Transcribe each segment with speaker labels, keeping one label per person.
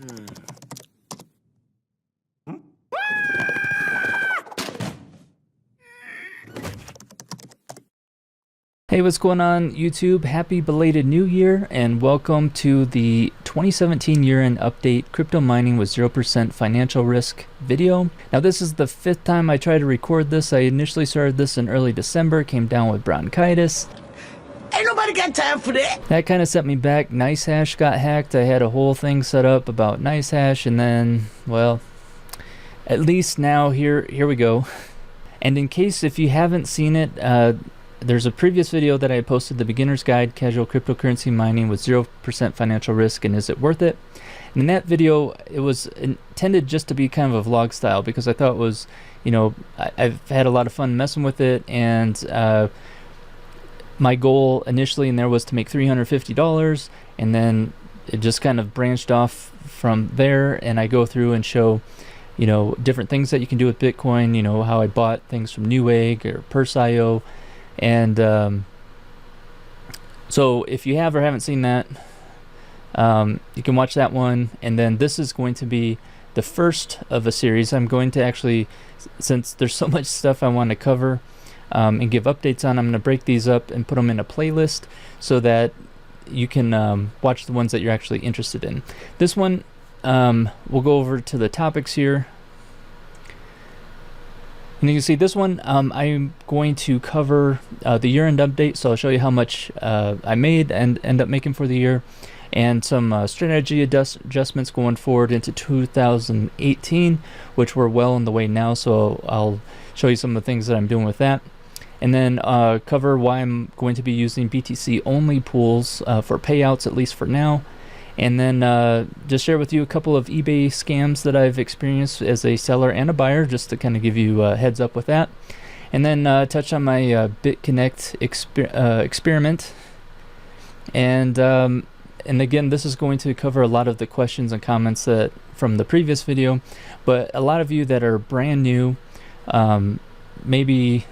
Speaker 1: Hey, what's going on YouTube? Happy belated New Year and welcome to the 2017 year-end update crypto mining with 0% financial risk video. Now this is the 5th time I try to record this. I initially started this in early December, came down with bronchitis.
Speaker 2: Ain't nobody got time for that.
Speaker 1: That kind of set me back. NiceHash got hacked. I had a whole thing set up about NiceHash and then, well, at least now here we go. And in case if you haven't seen it, there's a previous video that I posted, the beginner's guide, casual cryptocurrency mining with 0% financial risk and is it worth it? And in that video, it was intended just to be kind of a vlog style because I thought it was, you know, I've had a lot of fun messing with it, and my goal initially in there was to make $350, and then it just kind of branched off from there, and I go through and show, you know, different things that you can do with Bitcoin, you know, how I bought things from Newegg or Purse.io. And so if you have or haven't seen that, you can watch that one. And then this is going to be the first of a series. I'm going to actually, since there's so much stuff I want to cover and give updates on, I'm going to break these up and put them in a playlist so that you can watch the ones that you're actually interested in. This one, we'll go over to the topics here. And you can see this one, I'm going to cover the year-end update, so I'll show you how much I made and end up making for the year, and some strategy adjustments going forward into 2018, which we're well on the way now, so I'll show you some of the things that I'm doing with that. And then cover why I'm going to be using BTC-only pools for payouts, at least for now. And then just share with you a couple of eBay scams that I've experienced as a seller and a buyer, just to kind of give you a heads up with that. And then touch on my Bitconnect experiment. And again, this is going to cover a lot of the questions and comments that from the previous video. But a lot of you that are brand new, maybe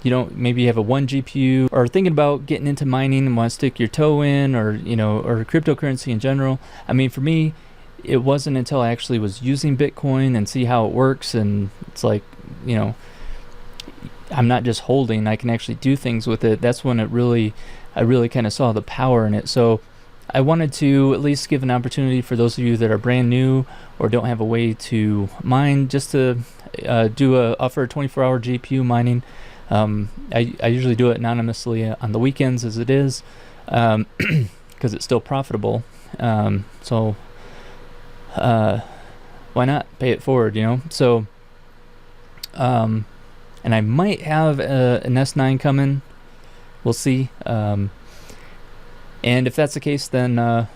Speaker 1: you have a 1 GPU or thinking about getting into mining and want to stick your toe in, or or cryptocurrency in general. I mean, for me, it wasn't until I actually was using Bitcoin and see how it works, and it's like, I'm not just holding, I can actually do things with it. That's when I really kind of saw the power in it. So I wanted to at least give an opportunity for those of you that are brand new or don't have a way to mine, just to offer a 24-hour GPU mining. I usually do it anonymously on the weekends as it is, because it's still profitable. So why not pay it forward, So, and I might have an S9 coming. We'll see. And if that's the case, then I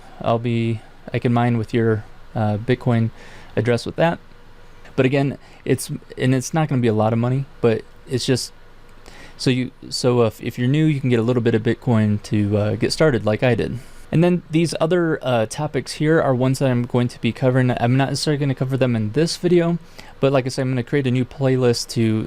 Speaker 1: can mine with your Bitcoin address with that. But again, it's not going to be a lot of money, but it's just so if you're new, you can get a little bit of Bitcoin to get started like I did. And then these other topics here are ones that I'm going to be covering. I'm not necessarily going to cover them in this video, but like I said, I'm going to create a new playlist to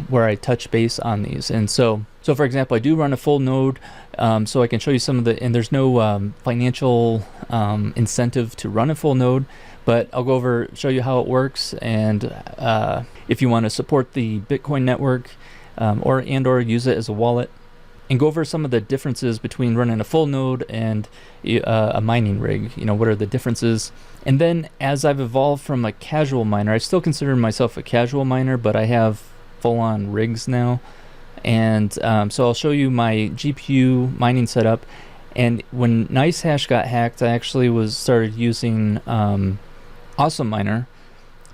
Speaker 1: where I touch base on these. And so for example, I do run a full node, so I can show you some of the, and there's no financial incentive to run a full node, but I'll go over, show you how it works, and if you want to support the Bitcoin network, or use it as a wallet, and go over some of the differences between running a full node and a mining rig. What are the differences? And then as I've evolved from a casual miner, I still consider myself a casual miner, but I have full-on rigs now. And so I'll show you my GPU mining setup. And when NiceHash got hacked, I actually started using Awesome Miner,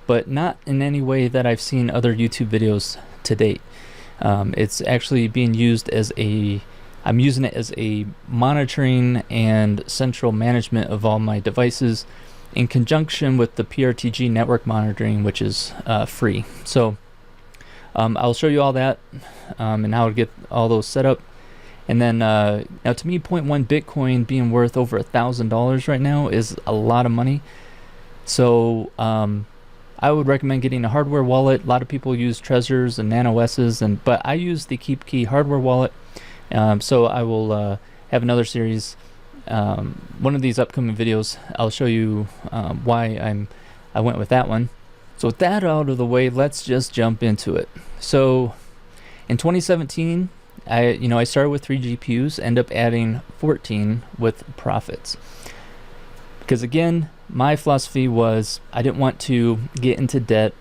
Speaker 1: but not in any way that I've seen other YouTube videos to date. It's actually being used as I'm using it as a monitoring and central management of all my devices in conjunction with the PRTG network monitoring, which is free. So I'll show you all that and how to get all those set up. And then now, to me, 0.1 Bitcoin being worth over $1,000 right now is a lot of money. So I would recommend getting a hardware wallet. A lot of people use Trezors and Nano S's, but I use the KeepKey hardware wallet. So I will have another series one of these upcoming videos, I'll show you why I went with that one. So with that out of the way, let's just jump into it. So in 2017, I started with 3 GPUs, end up adding 14 with profits. Because again, my philosophy was I didn't want to get into debt,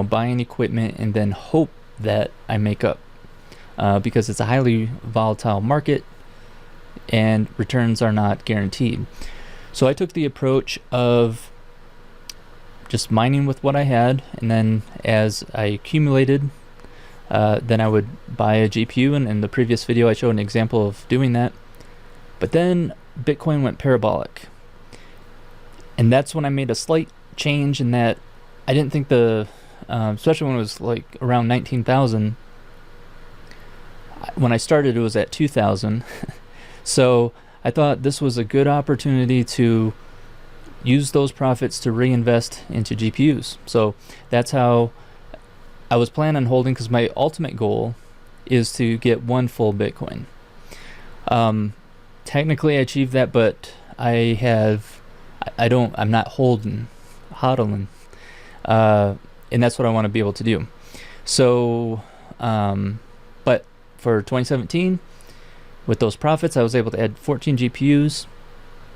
Speaker 1: buying equipment and then hope that I make up, because it's a highly volatile market and returns are not guaranteed. So I took the approach of just mining with what I had, and then as I accumulated, then I would buy a GPU, and in the previous video I showed an example of doing that. But then Bitcoin went parabolic, and that's when I made a slight change in that I didn't think especially when it was like around 19,000. When I started, it was at 2,000. So I thought this was a good opportunity to use those profits to reinvest into GPUs. So that's how I was planning on holding, because my ultimate goal is to get 1 full Bitcoin. Technically I achieved that, but I'm not hodling. And that's what I want to be able to do. So, but for 2017, with those profits, I was able to add 14 GPUs.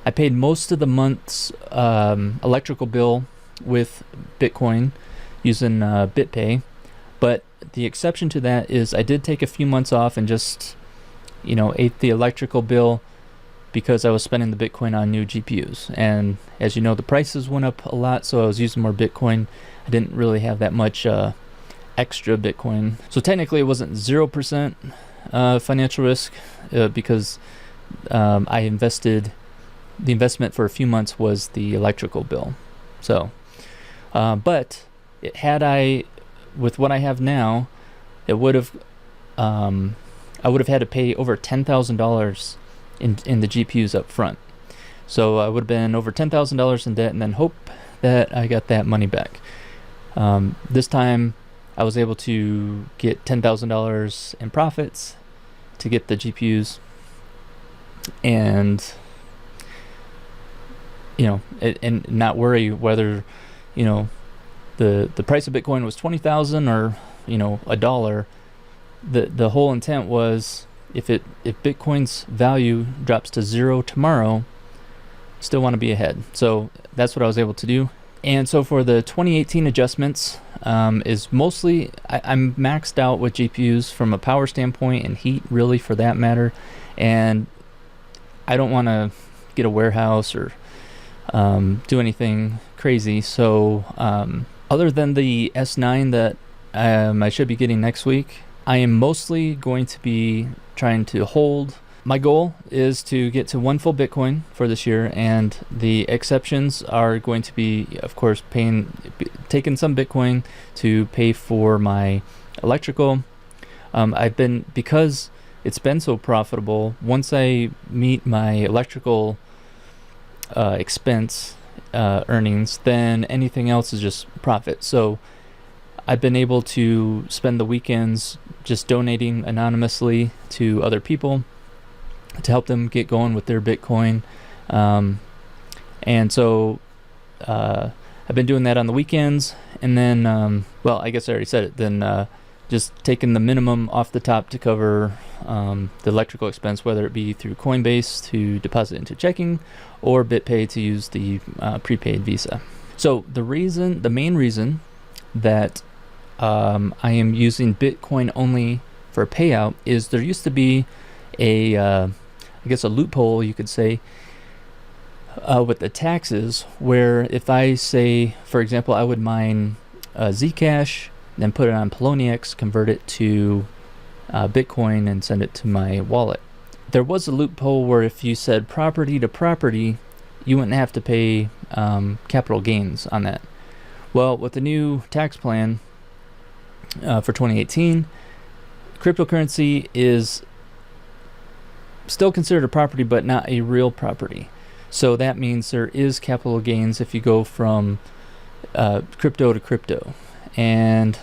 Speaker 1: I paid most of the month's electrical bill with Bitcoin using BitPay. But the exception to that is I did take a few months off and just, ate the electrical bill because I was spending the Bitcoin on new GPUs. And as you know, the prices went up a lot, so I was using more Bitcoin. I didn't really have that much extra Bitcoin. So technically it wasn't 0% financial risk, because I invested, the investment for a few months was the electrical bill. So, but with what I have now, it would have, I would have had to pay over $10,000 in the GPUs up front. So I would have been over $10,000 in debt, and then hope that I got that money back. This time I was able to get $10,000 in profits to get the GPUs, and and not worry whether the price of Bitcoin was 20,000 or $1. The whole intent was if Bitcoin's value drops to 0 tomorrow, still want to be ahead. So that's what I was able to do. And so for the 2018 adjustments, is mostly I'm maxed out with GPUs from a power standpoint, and heat really for that matter. And I don't want to get a warehouse or do anything crazy. So other than the S9 that I should be getting next week, I am mostly going to be trying to hold. My goal is to get to 1 full Bitcoin for this year, and the exceptions are going to be, of course, taking some Bitcoin to pay for my electrical. Because it's been so profitable, once I meet my electrical expense earnings, then anything else is just profit. So I've been able to spend the weekends just donating anonymously to other people to help them get going with their Bitcoin. And so I've been doing that on the weekends, and then I guess I already said it, then just taking the minimum off the top to cover the electrical expense, whether it be through Coinbase to deposit into checking or BitPay to use the prepaid Visa. So the main reason that I am using Bitcoin only for payout is there used to be a loophole, you could say, with the taxes, where if I say, for example, I would mine Zcash, then put it on Poloniex, convert it to Bitcoin, and send it to my wallet. There was a loophole where if you said property to property, you wouldn't have to pay capital gains on that. Well, with the new tax plan for 2018, cryptocurrency is still considered a property, but not a real property. So that means there is capital gains if you go from crypto to crypto, and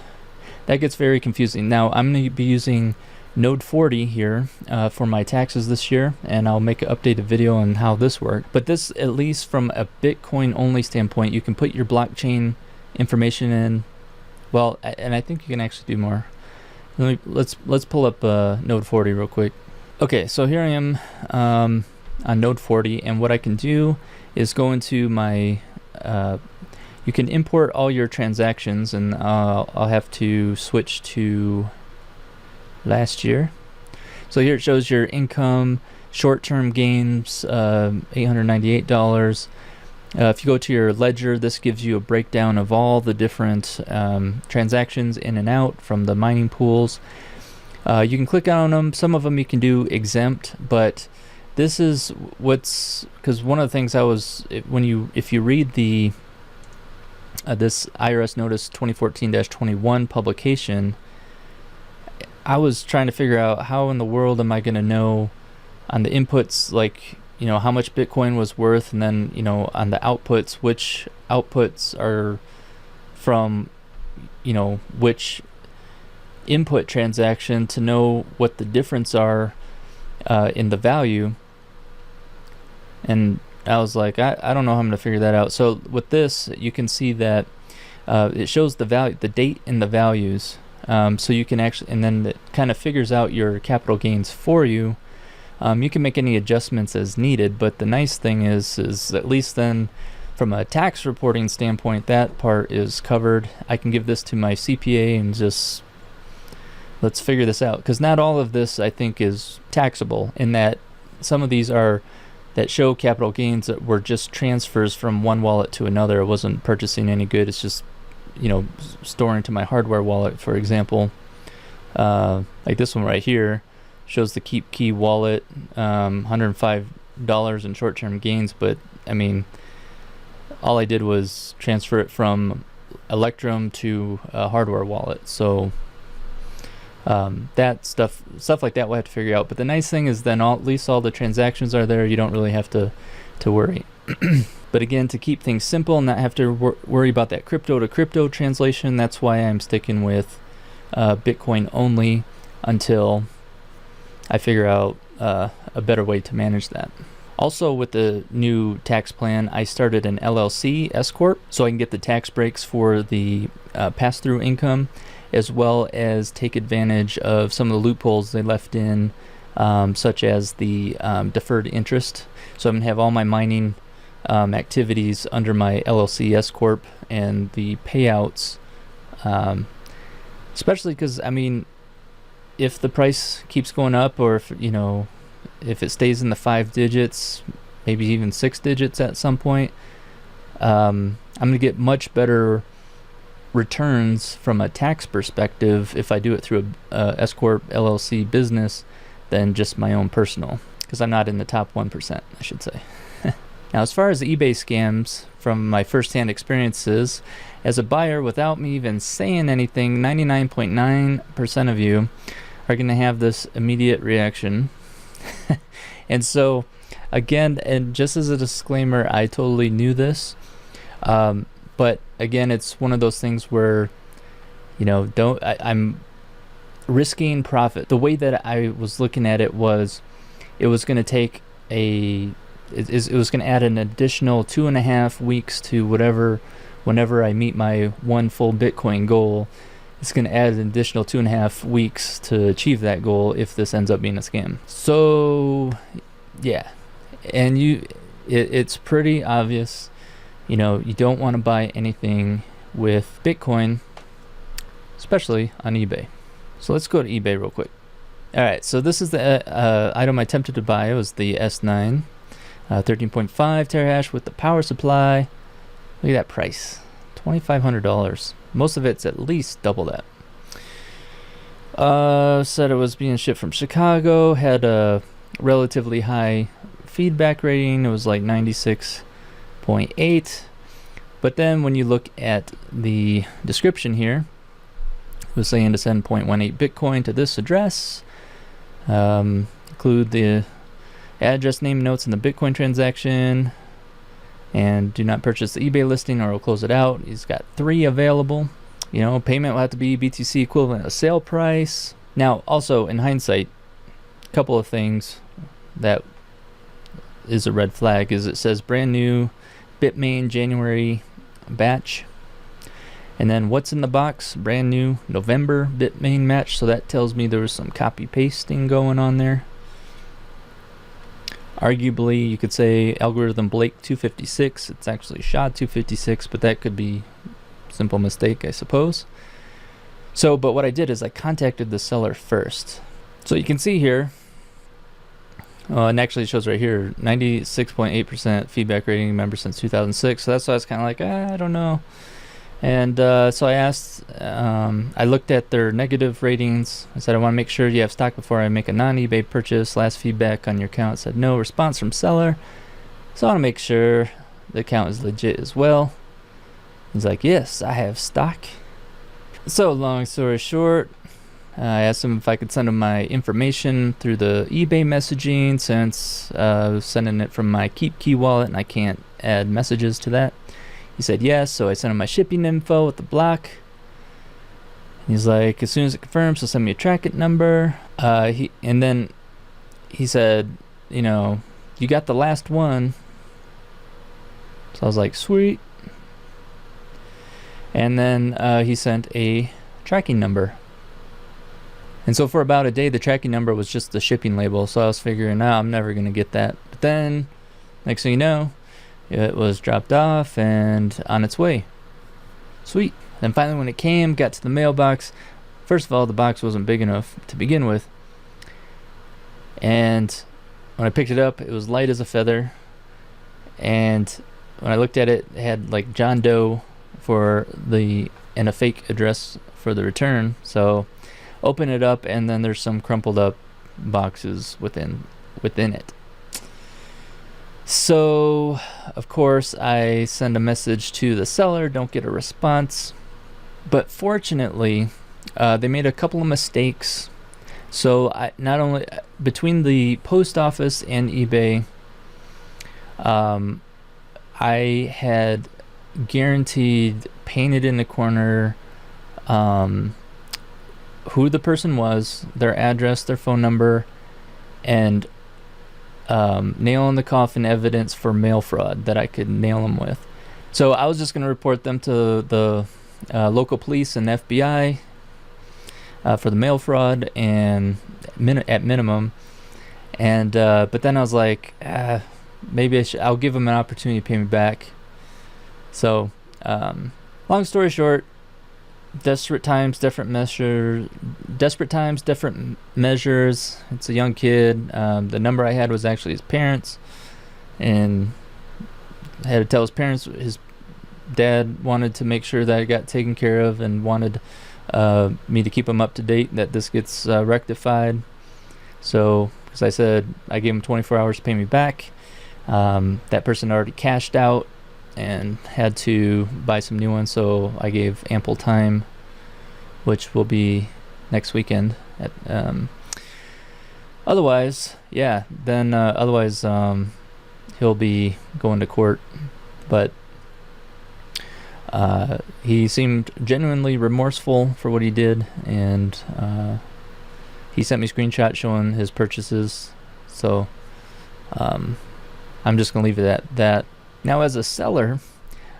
Speaker 1: that gets very confusing. Now I'm going to be using Node 40 here for my taxes this year, and I'll make an updated video on how this works. But this, at least from a Bitcoin only standpoint, you can put your blockchain information in. Well, and I think you can actually do more. Let's pull up Node 40 real quick. Okay, so here I am on Node 40, and what I can do is go into my you can import all your transactions, and I'll have to switch to last year. So here it shows your income, short-term gains, $898. If you go to your ledger, this gives you a breakdown of all the different transactions in and out from the mining pools. You can click on them. Some of them you can do exempt, but this is because one of the things if you read the this IRS Notice 2014-21 publication, I was trying to figure out how in the world am I going to know on the inputs, like, you know, how much Bitcoin was worth, and then, you know, on the outputs, which outputs are from, you know, which input transaction, to know what the difference are in the value. And I was like, I don't know how I'm going to figure that out. So with this, you can see that it shows the value, the date and the values. So you can actually, and then it kind of figures out your capital gains for you. You can make any adjustments as needed, but the nice thing is at least then from a tax reporting standpoint, that part is covered. I can give this to my CPA and just, let's figure this out. Because not all of this, I think, is taxable, in that some of these that show capital gains that were just transfers from one wallet to another. It wasn't purchasing any good. It's just, you know, storing to my hardware wallet, for example. Like this one right here shows the Keep Key wallet, $105 in short-term gains, but I mean, all I did was transfer it from Electrum to a hardware wallet. So that stuff like that we'll have to figure out. But the nice thing is then at least all the transactions are there. You don't really have to worry. But again, to keep things simple and not have to worry about that crypto to crypto translation, that's why I'm sticking with Bitcoin only until I figure out a better way to manage that. Also, with the new tax plan, I started an LLC S Corp, so I can get the tax breaks for the pass-through income, as well as take advantage of some of the loopholes they left in, such as the deferred interest. So I'm going to have all my mining activities under my LLC S Corp, and the payouts, especially because, I mean, if the price keeps going up, or if, you know, if it stays in the 5 digits, maybe even 6 digits at some point, I'm going to get much better returns from a tax perspective if I do it through a S Corp LLC business than just my own personal, because I'm not in the top 1%, I should say. Now, as far as the eBay scams, from my first-hand experiences, as a buyer, without me even saying anything, 99.9% of you are going to have this immediate reaction. And so, again, and just as a disclaimer, I totally knew this. But again, it's one of those things where, you know, I'm risking profit. The way that I was looking at it was, it was going to take it was going to add an additional 2.5 weeks to whenever I meet my one full Bitcoin goal. It's going to add an additional 2.5 weeks to achieve that goal if this ends up being a scam. So, yeah, and it's pretty obvious. You know, you don't want to buy anything with Bitcoin, especially on eBay. So let's go to eBay real quick. All right, so this is the item I attempted to buy. It was the S9, 13.5 terahash with the power supply. Look at that price, $2,500. Most of it's at least double that. Said it was being shipped from Chicago, had a relatively high feedback rating. It was like 96.8. But then when you look at the description here, it was saying to send 0.18 Bitcoin to this address. Include the address, name, notes in the Bitcoin transaction, and do not purchase the eBay listing or we'll close it out. He's got 3 available. You know, payment will have to be BTC equivalent of sale price. Now, also in hindsight, a couple of things that is a red flag is it says brand new Bitmain January batch, and then what's in the box, brand new November Bitmain match. So that tells me there was some copy pasting going on there. Arguably, you could say algorithm Blake 256. It's actually SHA 256, but that could be a simple mistake, I suppose. So, but what I did is I contacted the seller first. So you can see here, and actually it shows right here, 96.8% feedback rating, member since 2006. So that's why I was kind of like, I don't know. And so I asked, I looked at their negative ratings. I said, I want to make sure you have stock before I make a non-eBay purchase. Last feedback on your account said no response from seller. So I want to make sure the account is legit as well. He's like, yes, I have stock. So long story short, I asked him if I could send him my information through the eBay messaging, since I was sending it from my KeepKey wallet and I can't add messages to that. He said yes, so I sent him my shipping info with the block. He's like, as soon as it confirms, he'll send me a track it number. And then he said, you know, you got the last one. So I was like, sweet. And then he sent a tracking number. And so for about a day, the tracking number was just the shipping label. So I was figuring, I'm never going to get that. But then, next thing you know, it was dropped off and on its way. Sweet. Then finally when it came, got to the mailbox. First of all, the box wasn't big enough to begin with. And when I picked it up, it was light as a feather. And when I looked at it, it had like John Doe and a fake address for the return. So open it up, and then there's some crumpled up boxes within it. So, of course, I send a message to the seller, don't get a response. But fortunately, they made a couple of mistakes. So, not only between the post office and eBay, I had guaranteed, painted in the corner, who the person was, their address, their phone number, and nail in the coffin evidence for mail fraud that I could nail them with. So I was just going to report them to the local police and FBI for the mail fraud and at minimum. And but then I was like, maybe I'll give them an opportunity to pay me back. So long story short, desperate times, different measures. It's a young kid. The number I had was actually his parents, and I had to tell his parents his dad wanted to make sure that it got taken care of and wanted me to keep him up to date that this gets rectified. So, because I said I gave him 24 hours to pay me back, that person already cashed out and had to buy some new ones, so I gave ample time, which will be next weekend. Otherwise he'll be going to court. But he seemed genuinely remorseful for what he did, and he sent me screenshots showing his purchases. So I'm just gonna leave it at that. Now, as a seller,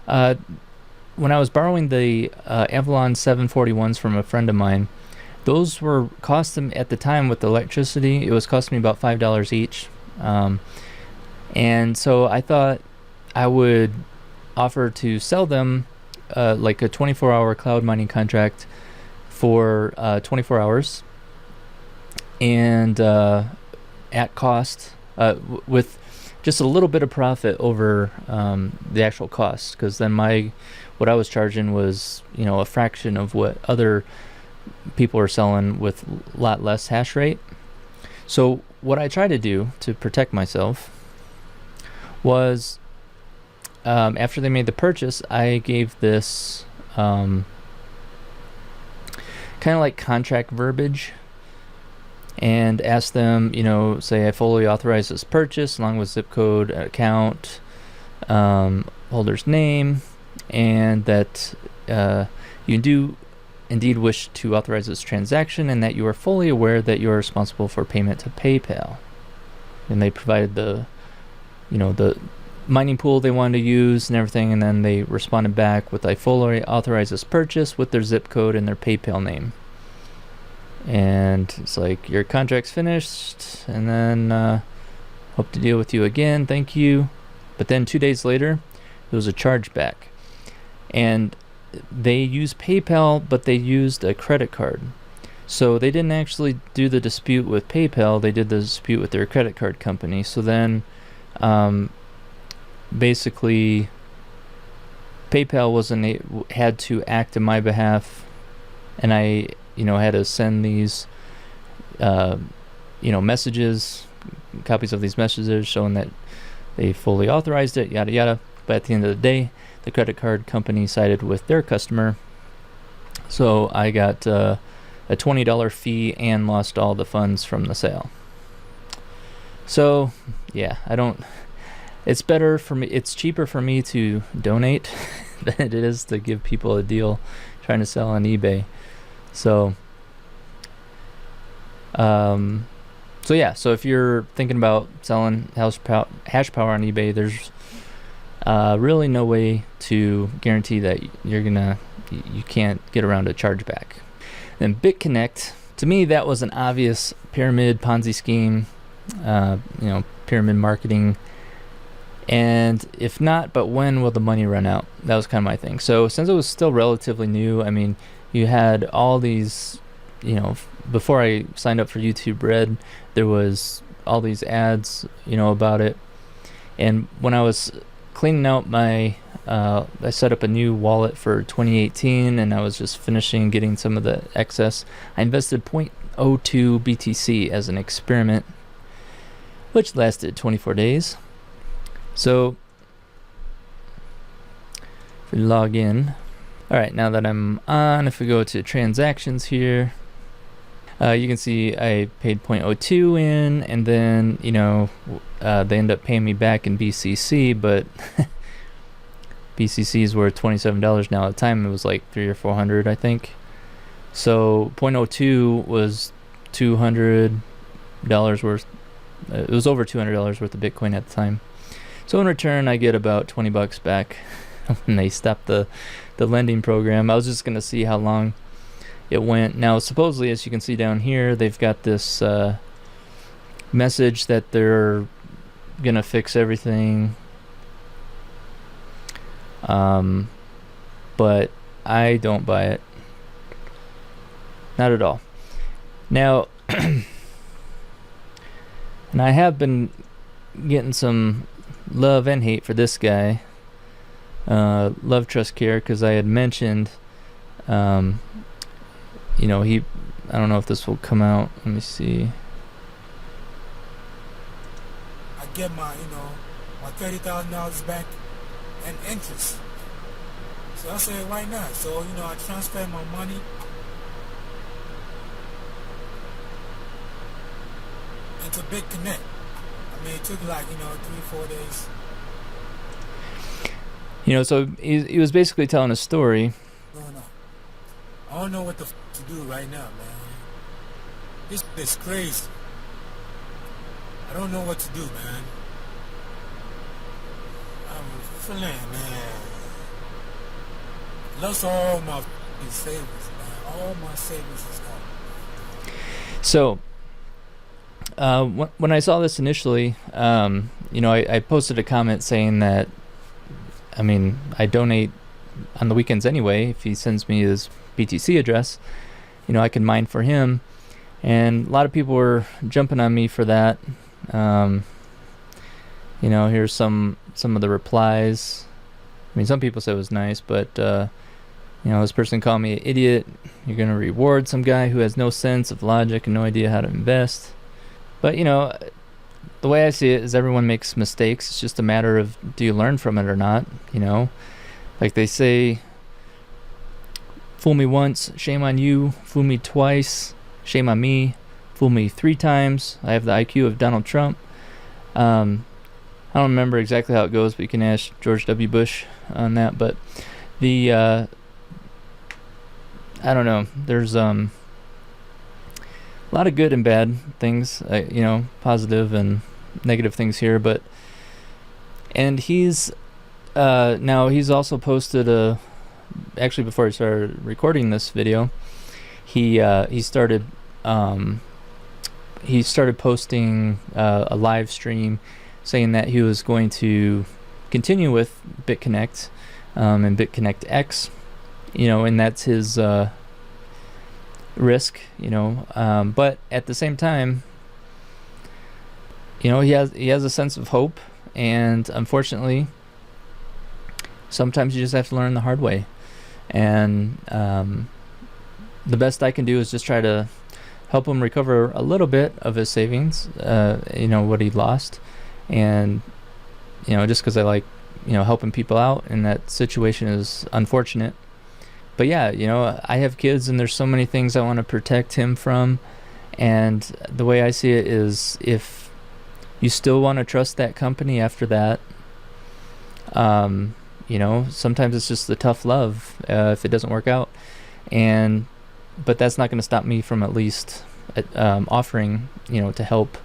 Speaker 1: when I was borrowing the Avalon 741s from a friend of mine, those were cost them at the time with the electricity. It was costing me about $5 each, and so I thought I would offer to sell them like a 24-hour cloud mining contract for 24 hours, and at cost with just a little bit of profit over the actual cost, because then what I was charging was, a fraction of what other people are selling with a lot less hash rate. So what I tried to do to protect myself was, after they made the purchase, I gave this kind of like contract verbiage, and ask them, say I fully authorize this purchase along with zip code, account, holder's name, and that you can do indeed wish to authorize this transaction and that you are fully aware that you are responsible for payment to PayPal. And they provided the mining pool they wanted to use and everything, and then they responded back with, I fully authorize this purchase, with their zip code and their PayPal name. And it's like, your contract's finished, and then hope to deal with you again, thank you. But then 2 days later, there was a chargeback. And they used PayPal, but they used a credit card. So they didn't actually do the dispute with PayPal, they did the dispute with their credit card company. So then basically PayPal had to act in my behalf, and I had to send these messages, copies of these messages showing that they fully authorized it, yada yada. But at the end of the day, the credit card company sided with their customer, so I got a $20 fee and lost all the funds from the sale. So yeah, it's better for me, it's cheaper for me to donate than it is to give people a deal trying to sell on eBay. So so if you're thinking about selling hash power on eBay, there's really no way to guarantee that you can't get around a chargeback. Then Bitconnect, to me, that was an obvious pyramid Ponzi scheme, pyramid marketing. And if not, but when will the money run out? That was kind of my thing. So since it was still relatively new, I mean, you had all these, before I signed up for YouTube Red, there was all these ads, about it. And when I was cleaning out I set up a new wallet for 2018, and I was just finishing getting some of the excess. I invested 0.02 BTC as an experiment, which lasted 24 days. So if we log in, all right, now that I'm on, if we go to transactions here, you can see I paid 0.02 in, and then they end up paying me back in BCC, but BCC is worth $27 now. At the time it was like $300 or $400, I think. So 0.02 was $200 worth. It was over $200 worth of Bitcoin at the time. So in return, I get about $20 back when they stopped the lending program. I was just gonna see how long it went. Now, supposedly, as you can see down here, they've got this message that they're gonna fix everything. But I don't buy it. Not at all. Now, and I have been getting some love and hate for this guy. Love, trust, care, because I had mentioned, I don't know if this will come out. Let me see.
Speaker 3: I get my $30,000 back and interest. So I said, why not? So, I transfer my money into Bitconnect. I mean, it took like, 3-4 days.
Speaker 1: So he was basically telling a story.
Speaker 3: No. I don't know what to do right now, man. This is crazy. I don't know what to do, man. I'm feeling, man. Lost all my savings, man. All my savings is gone.
Speaker 1: So, when I saw this initially, I posted a comment saying that, I donate on the weekends anyway. If he sends me his BTC address, I can mine for him. And a lot of people were jumping on me for that. Here's some of the replies. Some people said it was nice, but this person called me an idiot. You're gonna reward some guy who has no sense of logic and no idea how to invest. But the way I see it is everyone makes mistakes. It's just a matter of, do you learn from it or not? Like they say, fool me once, shame on you. Fool me twice, shame on me. Fool me 3 times, I have the IQ of Donald Trump. I don't remember exactly how it goes, but you can ask George W. Bush on that. But the I don't know. There's a lot of good and bad things, positive and negative things here, and he's now he's also posted actually before I started recording this video, he started posting a live stream saying that he was going to continue with Bitconnect and Bitconnect X, and that's his risk, but at the same time, he has a sense of hope, and unfortunately sometimes you just have to learn the hard way. And the best I can do is just try to help him recover a little bit of his savings, what he lost. And just because I like helping people out, and that situation is unfortunate. But yeah, I have kids, and there's so many things I want to protect him from. And the way I see it is, if you still want to trust that company after that, sometimes it's just the tough love if it doesn't work out. But that's not going to stop me from at least offering, to help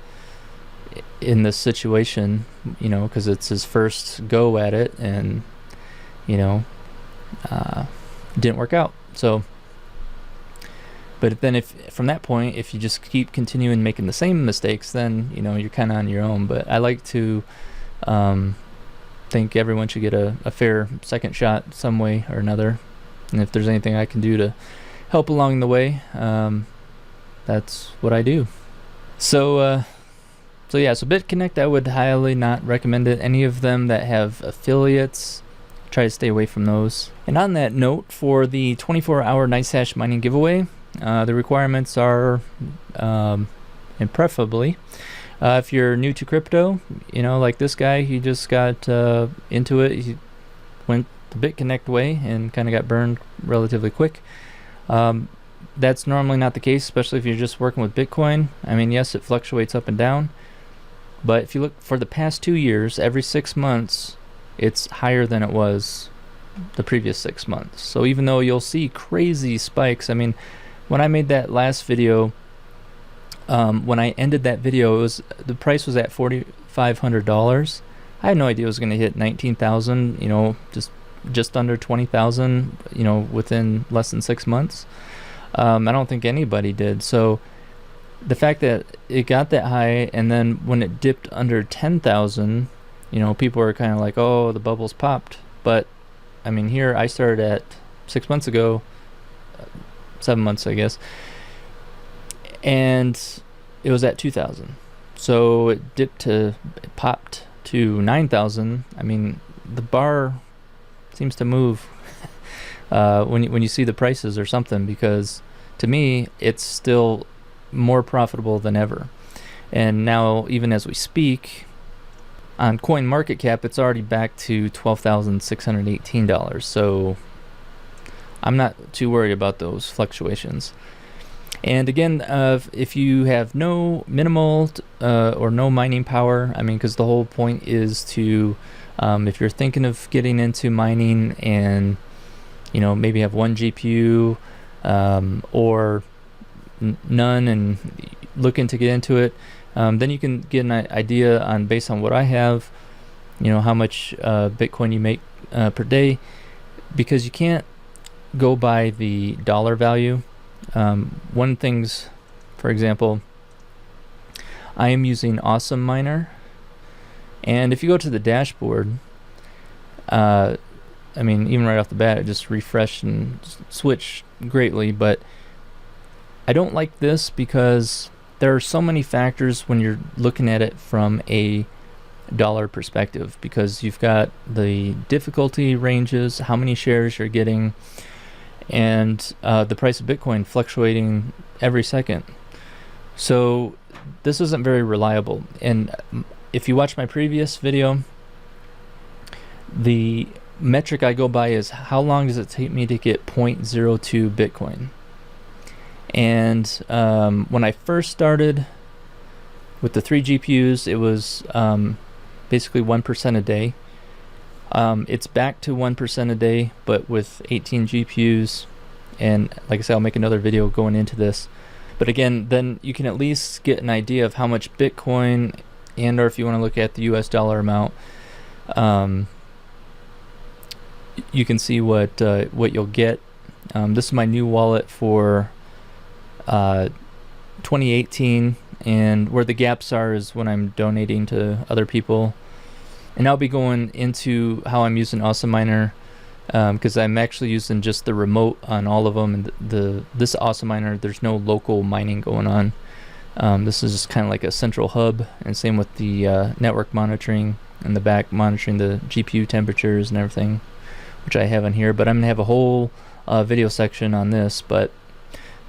Speaker 1: in this situation, because it's his first go at it, and didn't work out. So, but then if from that point, if you just keep continuing making the same mistakes, then you're kind of on your own. But I like to think everyone should get a fair second shot some way or another, and if there's anything I can do to help along the way, that's what I do. So Bitconnect, I would highly not recommend it. Any of them that have affiliates, try to stay away from those. And on that note, for the 24-hour NiceHash Mining Giveaway, the requirements are, and preferably, if you're new to crypto, like this guy, he just got into it. He went the Bitconnect way and kind of got burned relatively quick. That's normally not the case, especially if you're just working with Bitcoin. I mean, yes, it fluctuates up and down, but if you look for the past 2 years, every 6 months, it's higher than it was the previous 6 months. So even though you'll see crazy spikes, I mean, when I made that last video, when I ended that video, the price was at $4,500. I had no idea it was going to hit 19,000, just under 20,000, within less than 6 months. I don't think anybody did. So the fact that it got that high, and then when it dipped under 10,000, people were kind of like, oh, the bubble's popped. But I mean, here I started at 6 months ago, 7 months, I guess, and it was at 2,000. So it popped to 9,000. I mean, the bar seems to move when you see the prices or something, because to me it's still more profitable than ever. And now, even as we speak, on CoinMarketCap, it's already back to $12,618. So I'm not too worried about those fluctuations. And again, if you have no minimal or no mining power, I mean, because the whole point is to, if you're thinking of getting into mining and maybe have one GPU or none, and looking to get into it, then you can get an idea based on what I have, how much Bitcoin you make per day, because you can't go by the dollar value. One thing's, for example, I am using Awesome Miner, and if you go to the dashboard, I mean, even right off the bat, it just refreshed and switched greatly, but I don't like this because there are so many factors when you're looking at it from a dollar perspective, because you've got the difficulty ranges, how many shares you're getting, and the price of Bitcoin fluctuating every second. So this isn't very reliable. And if you watch my previous video, the metric I go by is how long does it take me to get 0.02 Bitcoin. And when I first started with the 3 GPUs, it was basically 1% a day. It's back to 1% a day, but with 18 GPUs, And like I said, I'll make another video going into this. But again, then you can at least get an idea of how much Bitcoin, and or if you want to look at the US dollar amount, you can see what you'll get. This is my new wallet for 2018, and where the gaps are is when I'm donating to other people. And I'll be going into how I'm using Awesome Miner, because I'm actually using just the remote on all of them, and this Awesome Miner, there's no local mining going on. This is just kind of like a central hub, and same with the network monitoring in the back, monitoring the GPU temperatures and everything, which I have on here. But I'm gonna have a whole video section on this. But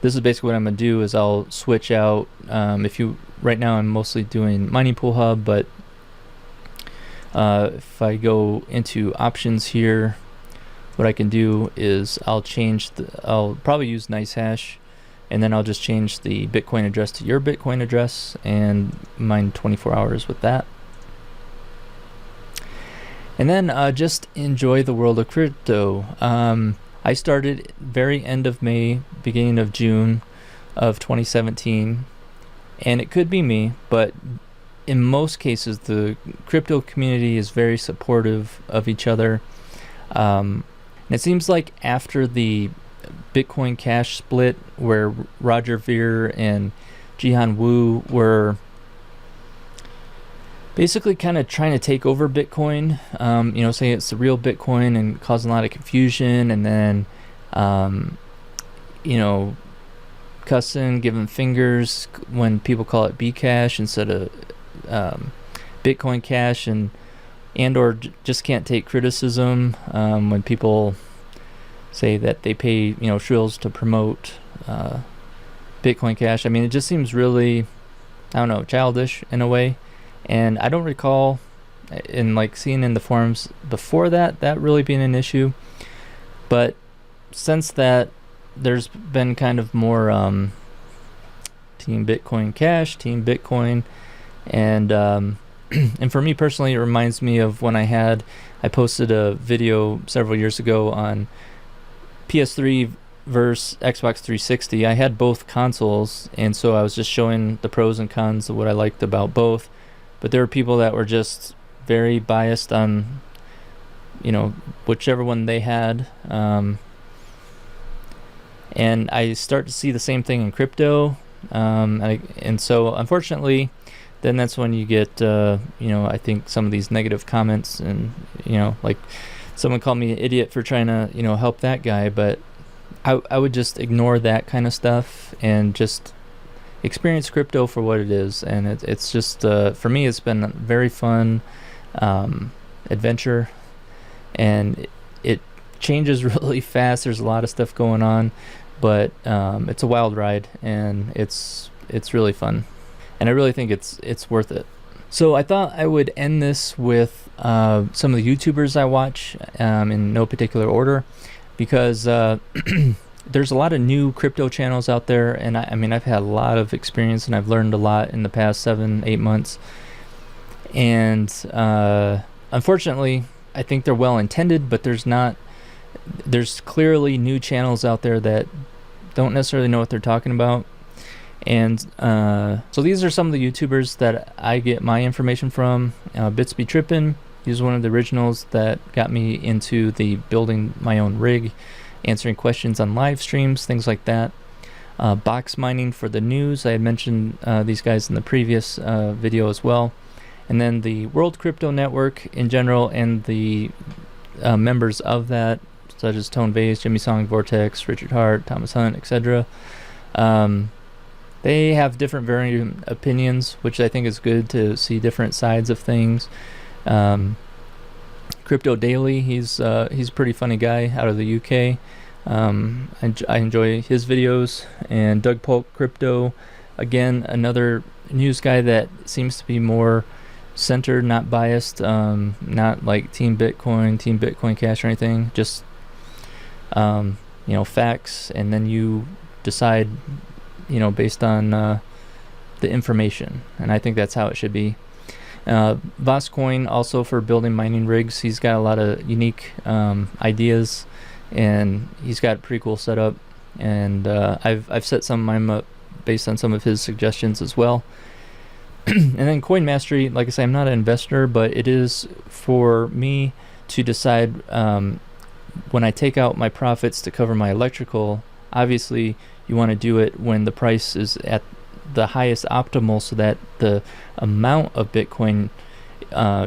Speaker 1: this is basically what I'm gonna do is I'll switch out. Right now I'm mostly doing mining pool hub, but if I go into options here, what I can do is I'll probably use NiceHash, and then I'll just change the Bitcoin address to your Bitcoin address and mine 24 hours with that. And then just enjoy the world of crypto. I started very end of May, beginning of June of 2017, and it could be me, but in most cases the crypto community is very supportive of each other. And it seems like after the Bitcoin Cash split, where Roger Ver and Jihan Wu were basically kind of trying to take over Bitcoin, saying it's the real Bitcoin and causing a lot of confusion, and then cussing, giving fingers when people call it Bcash instead of Bitcoin Cash, and or just can't take criticism when people say that they pay shrills to promote Bitcoin Cash. I mean, it just seems really, I don't know, childish in a way. And I don't recall seeing in the forums before that really being an issue. But since that, there's been kind of more Team Bitcoin Cash, Team Bitcoin, and and for me personally, it reminds me of when I posted a video several years ago on PS3 versus Xbox 360. I had both consoles, and so I was just showing the pros and cons of what I liked about both. But there were people that were just very biased on, whichever one they had. And I start to see the same thing in crypto. And so, unfortunately, then that's when you get, I think some of these negative comments, and, like someone called me an idiot for trying to, help that guy. But I would just ignore that kind of stuff and just experience crypto for what it is. And it's just, for me, it's been a very fun adventure, and it changes really fast. There's a lot of stuff going on, but it's a wild ride, and it's really fun, and I really think it's worth it. So I thought I would end this with some of the YouTubers I watch, in no particular order, because there's a lot of new crypto channels out there, and I mean, I've had a lot of experience, and I've learned a lot in the past 7-8 months. And unfortunately, I think they're well intended, but there's clearly new channels out there that don't necessarily know what they're talking about. And so these are some of the YouTubers that I get my information from. Bits Be Trippin', he's one of the originals that got me into the building my own rig, answering questions on live streams, things like that. Box Mining for the news, I had mentioned these guys in the previous video as well. And then the World Crypto Network in general, and the members of that, such as Tone Vase, Jimmy Song, Vortex, Richard Hart, Thomas Hunt, etc. They have different varying opinions, which I think is good to see different sides of things. Crypto Daily, he's a pretty funny guy out of the UK. I enjoy his videos. And Doug Polk Crypto, again, another news guy that seems to be more centered, not biased, not like Team Bitcoin Cash or anything, just facts, and then you decide, based on the information. And I think that's how it should be. Voscoin, also for building mining rigs, he's got a lot of unique ideas, and he's got a pretty cool setup. and I've set some of mine up based on some of his suggestions as well. And then Coin Mastery, like I say, I'm not an investor, but it is for me to decide when I take out my profits to cover my electrical. Obviously, you want to do it when the price is at the highest optimal, so that the amount of Bitcoin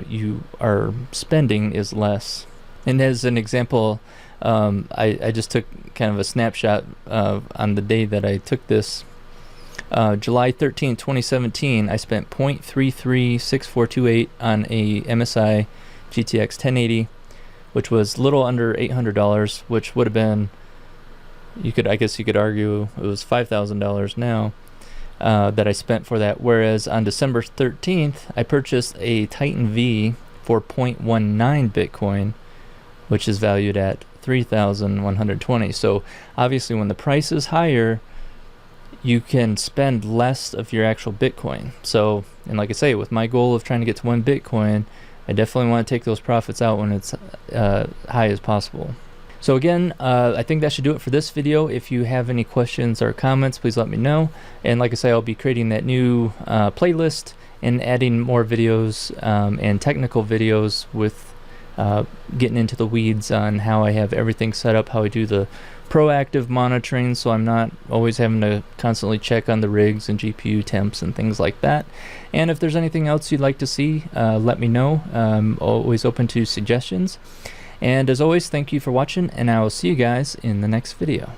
Speaker 1: you are spending is less. And as an example, I just took kind of a snapshot on the day that I took this. July 13, 2017, I spent 0.336428 on a MSI GTX 1080, which was a little under $800, which would have been, I guess you could argue it was $5,000 now that I spent for that. Whereas on December 13th, I purchased a Titan V for 0.19 Bitcoin, which is valued at 3,120. So obviously when the price is higher, you can spend less of your actual Bitcoin. So, and like I say, with my goal of trying to get to 1 Bitcoin, I definitely want to take those profits out when it's high as possible. So again, I think that should do it for this video. If you have any questions or comments, please let me know. And like I say, I'll be creating that new playlist and adding more videos and technical videos with getting into the weeds on how I have everything set up, how I do the proactive monitoring, so I'm not always having to constantly check on the rigs and GPU temps and things like that. And if there's anything else you'd like to see, let me know. I'm always open to suggestions. And as always, thank you for watching, and I will see you guys in the next video.